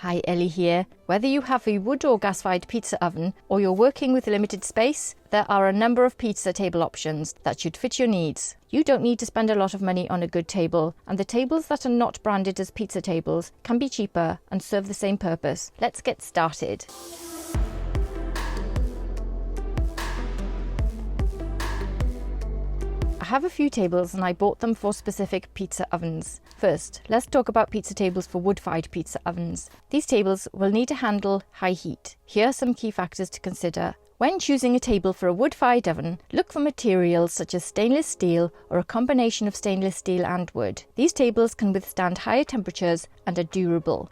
Hi, Ellie here. Whether you have a wood or gas-fired pizza oven or you're working with limited space, there are a number of pizza table options that should fit your needs. You don't need to spend a lot of money on a good table, and the tables that are not branded as pizza tables can be cheaper and serve the same purpose. Let's get started. I have a few tables and I bought them for specific pizza ovens. First, let's talk about pizza tables for wood-fired pizza ovens. These tables will need to handle high heat. Here are some key factors to consider. When choosing a table for a wood-fired oven, look for materials such as stainless steel or a combination of stainless steel and wood. These tables can withstand higher temperatures and are durable.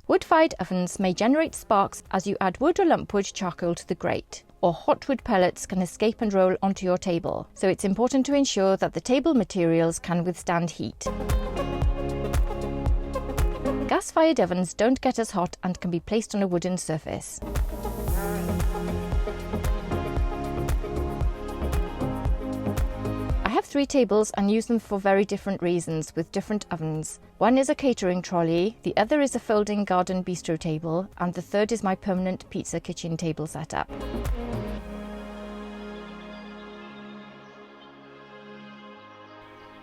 Wood-fired ovens may generate sparks as you add wood or lumpwood charcoal to the grate, or hot wood pellets can escape and roll onto your table, so it's important to ensure that the table materials can withstand heat. Gas-fired ovens don't get as hot and can be placed on a wooden surface. I have 3 tables and use them for very different reasons with different ovens. One is a catering trolley, the other is a folding garden bistro table, and the third is my permanent pizza kitchen table setup.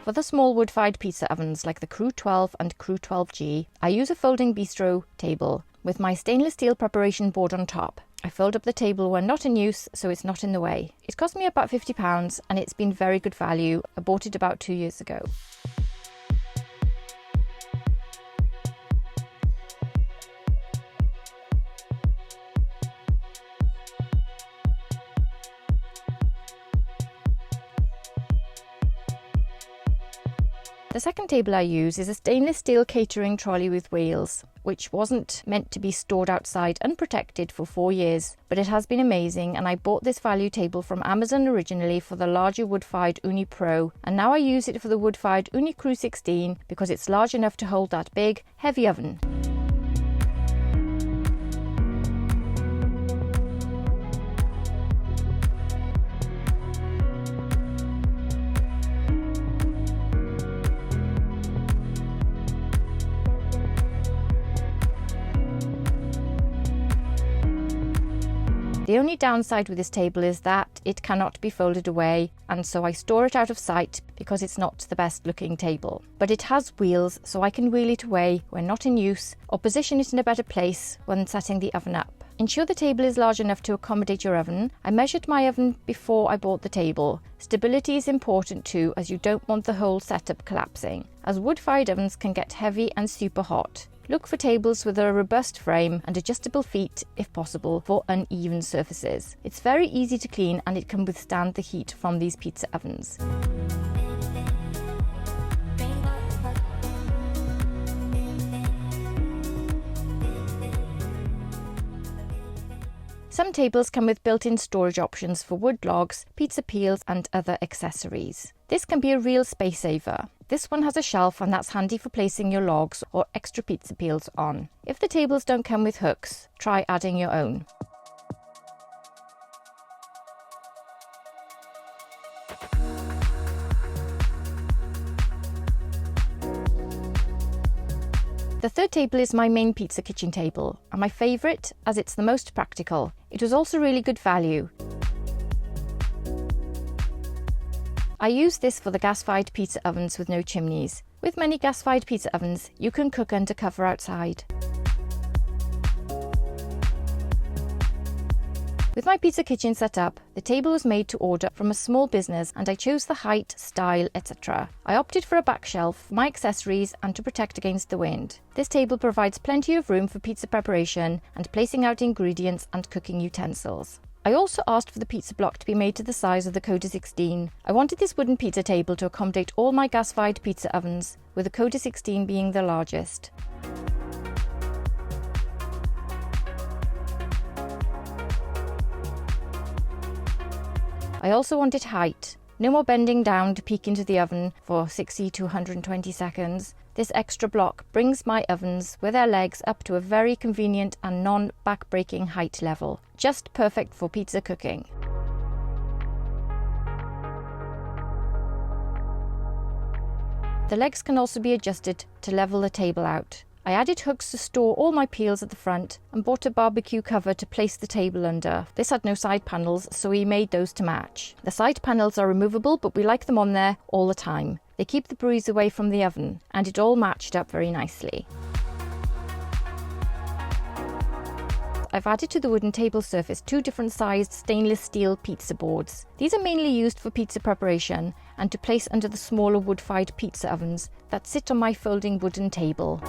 For the small wood-fired pizza ovens like the Karu 12 and Karu 12G, I use a folding bistro table with my stainless steel preparation board on top. I fold up the table when not in use so it's not in the way. It cost me about £50 and it's been very good value. I bought it about 2 years ago. The second table I use is a stainless steel catering trolley with wheels, which wasn't meant to be stored outside unprotected for 4 years, but it has been amazing, and I bought this value table from Amazon originally for the larger wood-fired Ooni Pro, and now I use it for the wood-fired Ooni Karu 16 because it's large enough to hold that big, heavy oven. The only downside with this table is that it cannot be folded away, and so I store it out of sight because it's not the best looking table. But it has wheels, so I can wheel it away when not in use or position it in a better place when setting the oven up. Ensure the table is large enough to accommodate your oven. I measured my oven before I bought the table. Stability is important too, as you don't want the whole setup collapsing, as wood-fired ovens can get heavy and super hot. Look for tables with a robust frame and adjustable feet, if possible, for uneven surfaces. It's very easy to clean and it can withstand the heat from these pizza ovens. Some tables come with built-in storage options for wood logs, pizza peels and other accessories. This can be a real space saver. This one has a shelf and that's handy for placing your logs or extra pizza peels on. If the tables don't come with hooks, try adding your own. The third table is my main pizza kitchen table, and my favourite as it's the most practical. It was also really good value. I use this for the gas-fired pizza ovens with no chimneys. With many gas-fired pizza ovens, you can cook under cover outside. With my pizza kitchen set up, the table was made to order from a small business and I chose the height, style, etc. I opted for a back shelf, my accessories and to protect against the wind. This table provides plenty of room for pizza preparation and placing out ingredients and cooking utensils. I also asked for the pizza block to be made to the size of the Coda 16. I wanted this wooden pizza table to accommodate all my gas-fired pizza ovens, with the Coda 16 being the largest. I also wanted height. No more bending down to peek into the oven for 60 to 120 seconds. This extra block brings my ovens with their legs up to a very convenient and non-back-breaking height level, just perfect for pizza cooking. The legs can also be adjusted to level the table out. I added hooks to store all my peels at the front and bought a barbecue cover to place the table under. This had no side panels, so we made those to match. The side panels are removable, but we like them on there all the time. They keep the breeze away from the oven, and it all matched up very nicely. I've added to the wooden table surface 2 different sized stainless steel pizza boards. These are mainly used for pizza preparation and to place under the smaller wood-fired pizza ovens that sit on my folding wooden table.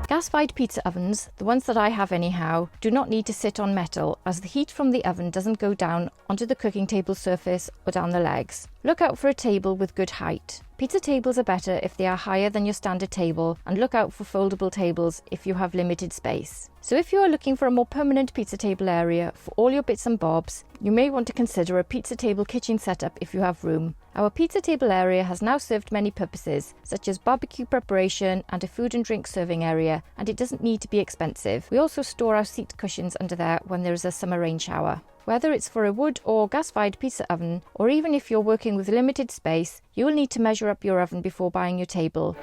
Gas-fired pizza ovens, the ones that I have anyhow, do not need to sit on metal, as the heat from the oven doesn't go down onto the cooking table surface or down the legs. Look out for a table with good height. Pizza tables are better if they are higher than your standard table, and look out for foldable tables if you have limited space. So if you are looking for a more permanent pizza table area for all your bits and bobs, you may want to consider a pizza table kitchen setup if you have room. Our pizza table area has now served many purposes, such as barbecue preparation and a food and drink serving area, and it doesn't need to be expensive. We also store our seat cushions under there when there is a summer rain shower. Whether it's for a wood or gas-fired pizza oven, or even if you're working with limited space, you will need to measure up your oven before buying your table.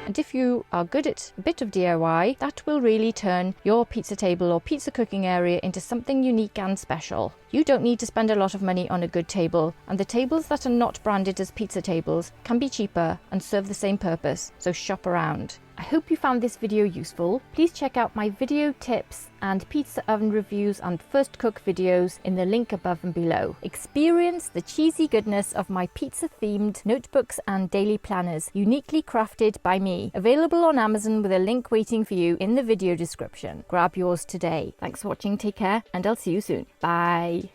And if you are good at a bit of DIY, that will really turn your pizza table or pizza cooking area into something unique and special. You don't need to spend a lot of money on a good table, and the tables that are not branded as pizza tables can be cheaper and serve the same purpose, so shop around. I hope you found this video useful. Please check out my video tips and pizza oven reviews and first cook videos in the link above and below. Experience the cheesy goodness of my pizza themed notebooks and daily planners, uniquely crafted by me. Available on Amazon with a link waiting for you in the video description. Grab yours today. Thanks for watching, take care, and I'll see you soon. Bye.